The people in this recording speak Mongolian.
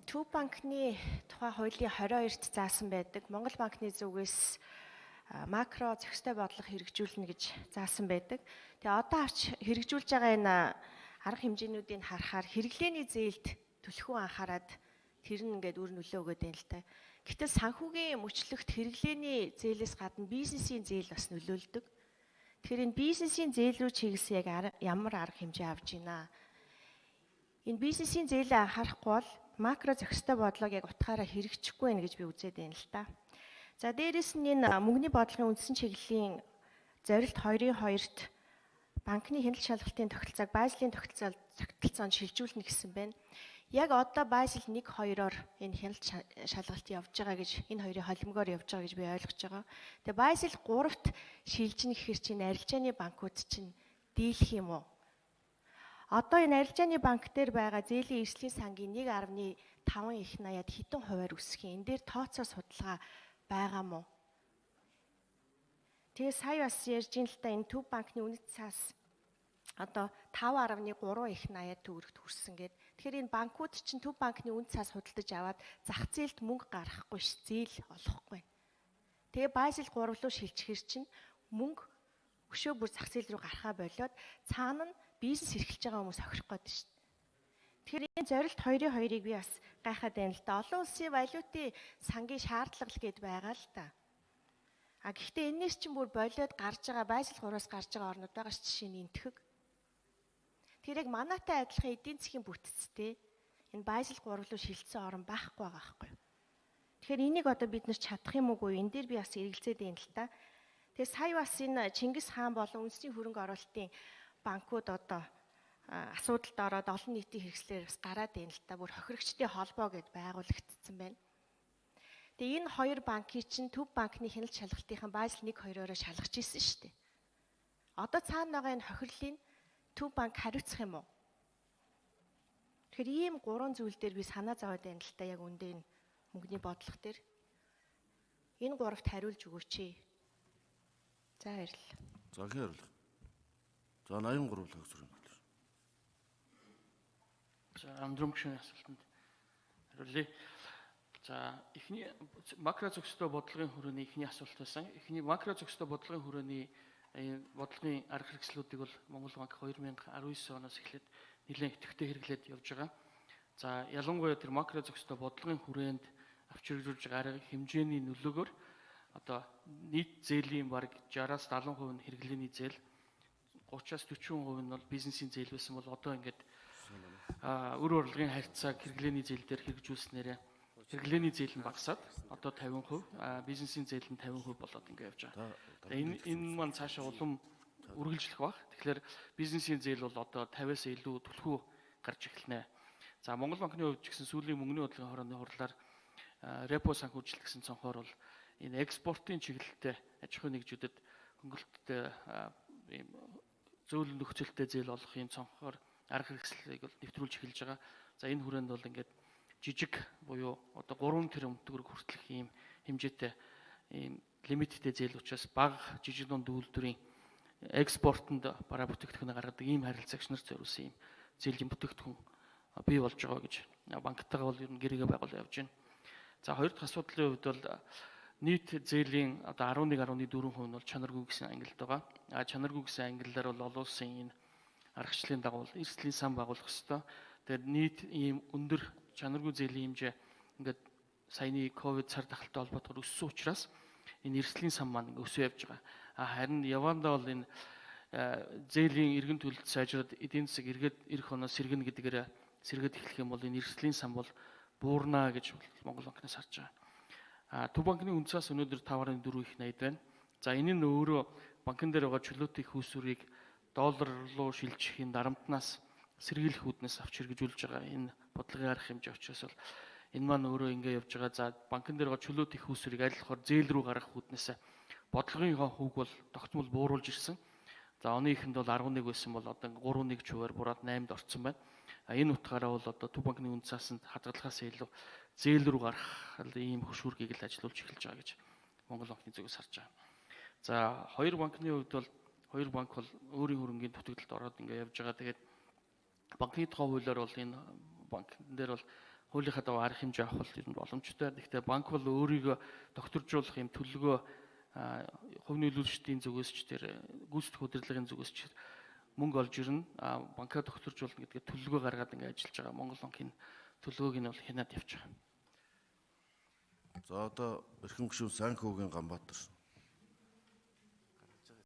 Төв банкны тухай хуулийн 22-т заасан байдаг. Монгол банкны зүгээс макро зохистой бодлого хэрэгжүүлнэ гэж заасан байдаг. Тэгээ одоо авч хэрэгжүүлж байгаа энэ арга хэмжээнүүдийг харахаар хэрэглээний зээлд түлхүү анхаарад тэр нь ингээд үр нөлөө өгöd байна л та. Гэтэл санхүүгийн мөчлөгт хэрэглээний зээлээс гадна бизнесийн зээл бас нөлөөлдөг. Тэгэхээр энэ бизнесийн зээл рүү чиглэсэн яг ямар арга хэмжээ авж байна. Энэ бизнесийн зээлээ анхаарахгүй бол макро зохистой бодлого яг утгаараа хэрэгжихгүй байх гэж би үзээд байна л та. За дээрэс нь энэ мөнгөний бодлогын үндсэн чиглэлийн зорилт 2.2-т банкны хяналт шалгалтын тогтолцоог Базелийн тогтолцоонд шилжүүлнэ гэсэн байна. Яг одоо Базел 1-2-оор энэ хяналт шалгалт явж байгаа гэж энэ хоёрын холимогоор явж байгаа гэж би ойлгож байгаа. Тэгээ Базел 3-т шилжинэ гэхэр чинь арилжааны банкуд чинь дийлэх юм уу? Одоо энэ арилжааны банк дээр байгаа зээлийн эрсдлийн сангийн 1.5 их 80-ад хэдэн хувиар өсөх юм? Энэ дээр тооцоо судалгаа байгаа мó? Тэгээ сая бас ярьж ин л та энэ Төв банкны үнэт цаас одоо 5.3 их 80-ад төгрөгт хүрсэн гэд. Тэгэхээр энэ банкуд чинь Төв банкны үнэт цаас худалдаж аваад зах зээлд мөнгө гаргахгүй ш, зээл олохгүй. Тэгээ Базел 3 руу шилжихэр чинь мөнгө өшөө бүр зах зээл рүү гарахаа болоод цаана нь бизнес эрхэлж байгаа хүмүүс охирох гээд шүү дээ. Тэгэхээр энэ зорилт 2.2-ыг би бас гайхаад байна л да. Олон улсын валютын сангийн шаардлага л гээд байгаа л да. Гэхдээ энэс чинь бүр болоод гарч байгаа Базел 3-аас гарч байгаа орнууд байгаа ш, жишээ нь Энтхэг. Тэр яг манайтай адилхан эдийн засгийн бүтцтэй энэ Базел 3 руу шилжсэн орн байхгүй байгаа байхгүй. Тэгэхээр энийг одоо бид нар чадах юм уугүй, энэ дээр би бас эргэлзээд байна л да. Тэгээ сая бас энэ Чингис хаан болон үндэсний хөрөнгө оруулалтын банкуд одоо асуудалд ороод олон нийтийн хэрэгслээр бас гараад байна л та. Бүр хохирогчдын холбоо гэд байгуулагдсан байна. Тэгээ энэ хоёр банкийн чинь Төв банкны хяналт шалгалтынхан Базел 1-2-ороо шалгаж ирсэн шүү дээ. Одоо цаана байгаа энэ хохирлыг Төв банк хариуцах юм уу? Тэгэхээр ийм гурван зүйл дээр би санаа зовоод байна л та, яг үндэ энэ мөнгөний бодлого дээр. Энэ гуравт хариулж өгөөч. За баярлалаа. За хариулъя. За 83 л хөсрөн байна. За амдрумгшийн асуултанд хариулъя. За эхний макро зохистой бодлогын хүрээний эхний асуулт байсан. Эхний макро зохистой бодлогын хүрээний бодлогын арга хэрэгслүүдийг бол Монгол банк 2019 оноос эхлээд нэлээд идэвхтэй хэрэглээд явж байгаа. За ялангуяа тэр макро зохистой бодлогын хүрээнд авч хэрэгжүүлж байгаа арга хэмжээний нөлөөгөөр одоо нийт зээлийн бараг 60-70% нь хэрэглээний зээл, 30-40% нь бол бизнесийн зээл байсан бол одоо ингээд өр орлогын харьцааг хэрэглээний зээл дээр хэрэгжүүлснээрээ хэрэглээний зээл нь багасаад одоо 50%, бизнесийн зээл нь 50% болоод ингээд явж байгаа. Энэ маань цаашаа улам үргэлжлэх баг. Тэгэхээр бизнесийн зээл бол одоо 50-аас илүү түлхүү гарч эхэлнэ. За Монгол банкны хувьд ч гэсэн сүүлийн мөнгөний бодлогын хорооны хурлаар репо санхүүжилт гэсэн цонхоор бол энэ экспортын чиглэлтэй аж ахуйн нэгжүүдэд хөнгөлөлттэй ийм зөөлөн нөхцөлтэй зээл олох юм цонхоор арга хэрэгслийг бол нэвтрүүлж эхэлж байгаа. За энэ хүрээнд бол ингээд жижиг буюу одоо 3 тэрбум төгрөг хүртэлх ийм хэмжээтэй ийм лимиттэй зээл учраас бага жижиг дунд үйлдвэрийн экспортод бараа бүтээгдэхүүн гаргадаг ийм харилцагч нарт зориулсан ийм зээлийн бүтээгдэхүүн бий болж байгаа гэж банктайгаа бол ер нь гэрээгээ байгуул явж байна. За хоёр дахь асуудлын хувьд бол нийт зээлийн одоо 11.4% нь бол чанаргүй гэсэн ангилалд байгаа. Чанаргүй гэсэн ангиллаар бол олон улсын энэ аргачлалын дагуу эрсдлийн сан байгуулах ёстой. Тэгээд нийт ийм өндөр чанаргүй зээлийн хэмжээ ингээд саяны ковид цар тахалтай холбоотойгоор өссөн учраас энэ эрсдлийн сан маань ингээд өсөж явж байгаа. Харин явандаа бол энэ зээлийн эргэн төлөлт сайжраад эдийн засаг эргээд эх оноос сэргэнэ гэдгээр сэргээд эхлэх юм бол энэ эрсдлийн сан бол буурнаа гэж Монгол банкнаас харж байгаа. Төв банкны үнцаас өнөөдөр 5.4 их 80 байна. За энэ нь өөрөө банкн дээр байгаа чөлөөтэй их үүсвэрийг доллар руу шилжихийн дарамтнаас сэргийлэх үүднээс авч хэрэгжүүлж байгаа энэ бодлогын арга хэмжээ учраас бол энэ маань өөрөө ингэ явж байгаа. За банкн дээр байгаа чөлөөт их үүсвэрийг аль болохоор зээл рүү гаргах үүднээс бодлогын хувь бол тогтмол бууруулж ирсэн. За оны ихэнд бол 11 байсан бол одоо 3.1 хувиар бураад 8-д орсон байна. Энэ утгаараа бол одоо Төв банкны үн цаасанд хадгалагаас илүү зээл рүү гарах ийм хөшүүргийг л ажилуулж эхэлж байгаа гэж Монгол банкны зүгээс харж байгаа. За хоёр банкны хувьд бол хоёр банк бол өөрийн хөрөнгийн төтгөлд ороод ингэ явж байгаа. Тэгээд банкны тухай хуулиар бол энэ банкн дээр бол хуулийнхаа дагуу арга хэмжээ авах бол ер нь боломжтой. Гэхдээ банк бол өөрийгөө докторжуулах юм төлөвлөгөө хувь нөлөөлөгчдийн зүгээс ч тэр гүйцэтгэх удирдлагын зүгээс ч мөнгө олж ирнэ. Банкаа докторжуулна гэдгээ төлөвлөгөө гаргаад ингээд ажиллаж байгаа. Монгол банкын төлөвлөгөөг нь бол хянаад явж байгаа. За одоо эрхэм гишүүн Санхүүгийн Ганбаатар.